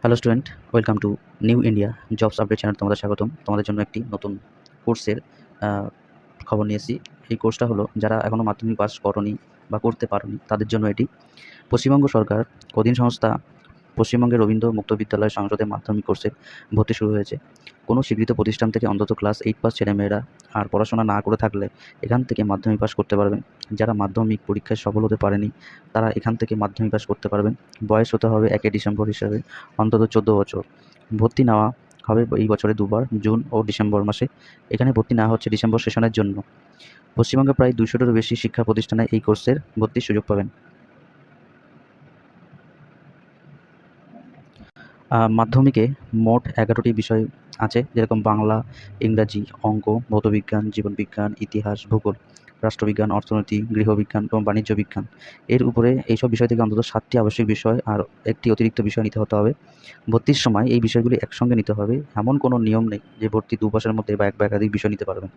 Hello student, welcome to new India jobs update channel. তোমাদের স্বাগতম। তোমাদের জন্য একটি নতুন কোর্সের খবর নিয়ে এসেছি। এই কোর্সটা হলো যারা এখনও মাধ্যমিক পাস করনি বা করতে পারোনি তাদের জন্য এটি। পশ্চিমবঙ্গ সরকার অধীন সংস্থা পশ্চিমবঙ্গের রবীন্দ্র মুক্ত বিদ্যালয় সংসদে মাধ্যমিক কোর্সে ভর্তি শুরু হয়েছে। কোনো স্বীকৃত প্রতিষ্ঠান থেকে অন্তত ক্লাস 8 পাস ছেলেমেয়েরা আর পড়াশোনা না করে থাকলে এখান থেকে মাধ্যমিক পাস করতে পারবেন। যারা মাধ্যমিক পরীক্ষায় সফল হতে পারেনি তারা এখান থেকে মাধ্যমিক পাস করতে পারবেন। বয়স হতে হবে 1 ডিসেম্বর হিসাবে অন্তত 14 বছর। ভর্তি নেওয়া হবে এই বছরে দুবার, জুন ও ডিসেম্বর মাসে। এখানে ভর্তি নেওয়া হচ্ছে ডিসেম্বর সেশনের জন্য। পশ্চিমবঙ্গে প্রায় 200টারও বেশি শিক্ষা প্রতিষ্ঠানে এই কোর্সের ভর্তির সুযোগ পাবেন। মাধ্যমিকে মোট 11টি বিষয় আছে, যেরকম বাংলা, ইংরাজি, অঙ্ক, ভৌতবিজ্ঞান, জীবনবিজ্ঞান, ইতিহাস, ভূগোল, রাষ্ট্রবিজ্ঞান, অর্থনীতি, গৃহবিজ্ঞান এবং বাণিজ্য বিজ্ঞান। এর উপরে এইসব বিষয় থেকে অন্তত 7টি আবশ্যিক বিষয় আর একটি অতিরিক্ত বিষয় নিতে হতে হবে। ভর্তির সময় এই বিষয়গুলি একসঙ্গে নিতে হবে। এমন কোনো নিয়ম নেই যে ভর্তি 2 মাসের মধ্যে বা এক বা একাধিক বিষয় নিতে পারবেন।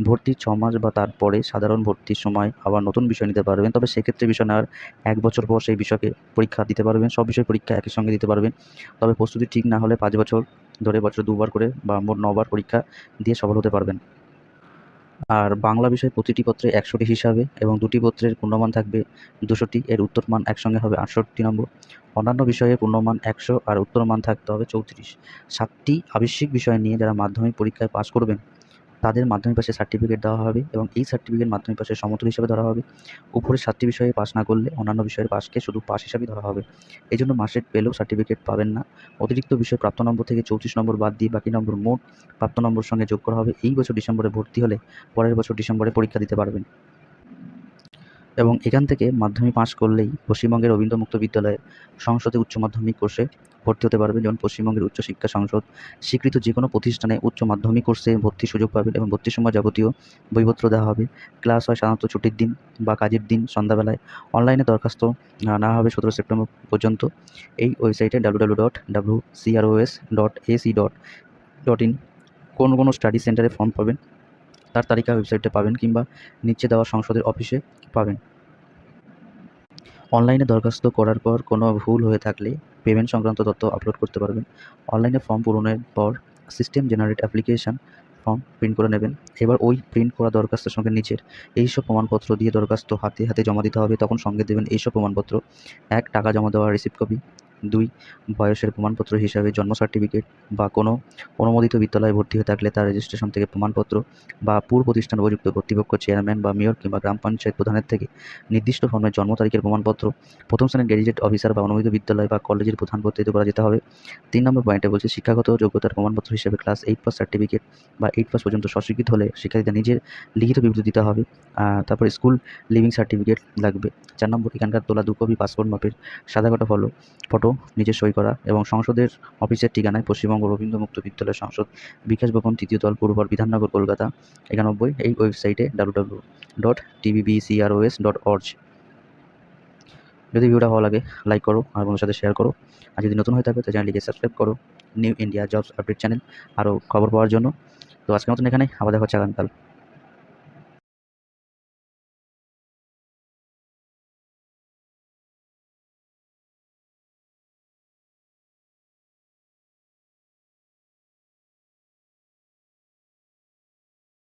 ভর্তির 6 মাস বা তারপরে সাধারণ ভর্তির সময় আবার নতুন বিষয় নিতে পারবেন। তবে সেক্ষেত্রে বিষয় নেওয়ার 1 বছর পর সেই বিষয়কে পরীক্ষা দিতে পারবেন। সব বিষয় পরীক্ষা একই সঙ্গে দিতে পারবেন। তবে প্রস্তুতি ঠিক না হলে 5 বছর ধরে বছরে 2 বার করে বা মোট 9 বার পরীক্ষা দিয়ে সফল হতে পারবেন। আর বাংলা বিষয় প্রতিটি পত্রে 100টি হিসাবে এবং 2টি পত্রের পূর্ণমান থাকবে 200টি। এর উত্তর মান একসঙ্গে হবে 68 নম্বর। অন্যান্য বিষয়ে পূর্ণমান 100 আর উত্তর মান থাকতে হবে 34। 7টি আবশ্যিক বিষয় নিয়ে যারা মাধ্যমিক পরীক্ষায় পাস করবেন তাদের মাধ্যমিক পাশের সার্টিফিকেট দেওয়া হবে এবং এই সার্টিফিকেট মাধ্যমিক পাশের সমতুল হিসেবে ধরা হবে। উপরের 7টি বিষয়ে পাস না করলে অন্যান্য বিষয়ের পাসকে শুধু পাস হিসাবেই ধরা হবে। এই জন্য মার্কশিট পেলেও সার্টিফিকেট পাবেন না। অতিরিক্ত বিষয় প্রাপ্ত নম্বর থেকে 34 নম্বর বাদ দিয়ে বাকি নম্বর মোট প্রাপ্ত নম্বর সঙ্গে যোগ করা হবে। এই বছর ডিসেম্বরে ভর্তি হলে পরের বছর ডিসেম্বরে পরীক্ষা দিতে পারবেন। এবং এখান থেকে মাধ্যমিক পাস করলেই পশ্চিমবঙ্গের রবীন্দ্র মুক্ত বিদ্যালয়ে সংসদে উচ্চ মাধ্যমিক কোর্সে ভর্তি হতে পারবেন। যেমন পশ্চিমবঙ্গের উচ্চশিক্ষা সংসদ স্বীকৃত যে কোনো প্রতিষ্ঠানে উচ্চ মাধ্যমিক কোর্সে ভর্তির সুযোগ পাবেন এবং ভর্তির সময় যাবতীয় বইপত্র দেওয়া হবে। ক্লাস হয় সাধারণত ছুটির দিন বা কাজের দিন সন্ধ্যাবেলায়। অনলাইনে দরখাস্ত নেওয়া হবে 17 সেপ্টেম্বর পর্যন্ত। এই ওয়েবসাইটে www.wcros.ac.in কোনো স্টাডি সেন্টারে ফর্ম পাবেন, তার তালিকা ওয়েবসাইটে পাবেন কিংবা নিচে দেওয়া সংসদের অফিসে পাবেন। অনলাইনে দরখাস্ত করার পর কোনো ভুল হয়ে থাকলে পেমেন্ট সংক্রান্ত তথ্য আপলোড করতে পারবেন। অনলাইনে ফর্ম পূরণের পর system generate application form print করে নেবেন। এবার ওই প্রিন্ট করা দরখাস্তের সঙ্গে নিচের এইসব প্রমাণপত্র দিয়ে দরখাস্ত হাতে হাতে জমা দিতে হবে। তখন সঙ্গে দেবেন এইসব প্রমাণপত্র: 1 টাকা জমা দেওয়ার রিসিপ্ট কপি, 2 বয়সের প্রমাণপত্র হিসাবে জন্ম সার্টিফিকেট বা কোনো অনুমোদিত বিদ্যালয়ে ভর্তি হয়ে থাকলে তার রেজিস্ট্রেশন থেকে প্রমাণপত্র বা পুরো প্রতিষ্ঠান উপযুক্ত কর্তৃপক্ষ চেয়ারম্যান বা মেয়র কিংবা গ্রাম পঞ্চায়েত প্রধানের থেকে নির্দিষ্ট ফর্মের জন্ম তারিখের প্রমাণপত্র। প্রথম শ্রেণীর গেজেটেড অফিসার বা অনুমোদিত বিদ্যালয় বা কলেজের প্রধান কর্তৃত্ব করা যেতে হবে। 3 নম্বর পয়েন্টে বলছে শিক্ষাগত যোগ্যতার প্রমাণপত্র হিসেবে ক্লাস 8 পাস সার্টিফিকেট বা 8 পাস পর্যন্ত স্বস্বীকৃত হলে শিক্ষার্থীদের নিজের লিখিত বিবৃতি দিতে হবে। তারপরে স্কুল লিভিং সার্টিফিকেট লাগবে। 4 নম্বর এখানকার তোলা 2 কপি পাসপোর্ট মাপের সাদা কাটা ফটো নিজের সই করা এবং সংসদের অফিসের ঠিকানায় পশ্চিমবঙ্গ রবীন্দ্র মুক্ত বিদ্যালয় সংসদ, বিকাশ ভবন, 3য় তল, পূর্বপাড়, বিধাননগর, কলকাতা 91। এই ওয়েবসাইটে www.tvbcros.org। যদি ভিডিওটা ভালো লাগে লাইক করো আর বন্ধুদের সাথে শেয়ার করো। আর যদি নতুন হয়ে থাকে তো চ্যানেলটিকে সাবস্ক্রাইব করো। New India jobs update channel আরও খবর পাওয়ার জন্য। তো আজকের মতন এখানেই, আবার দেখা হচ্ছে আগামীকাল।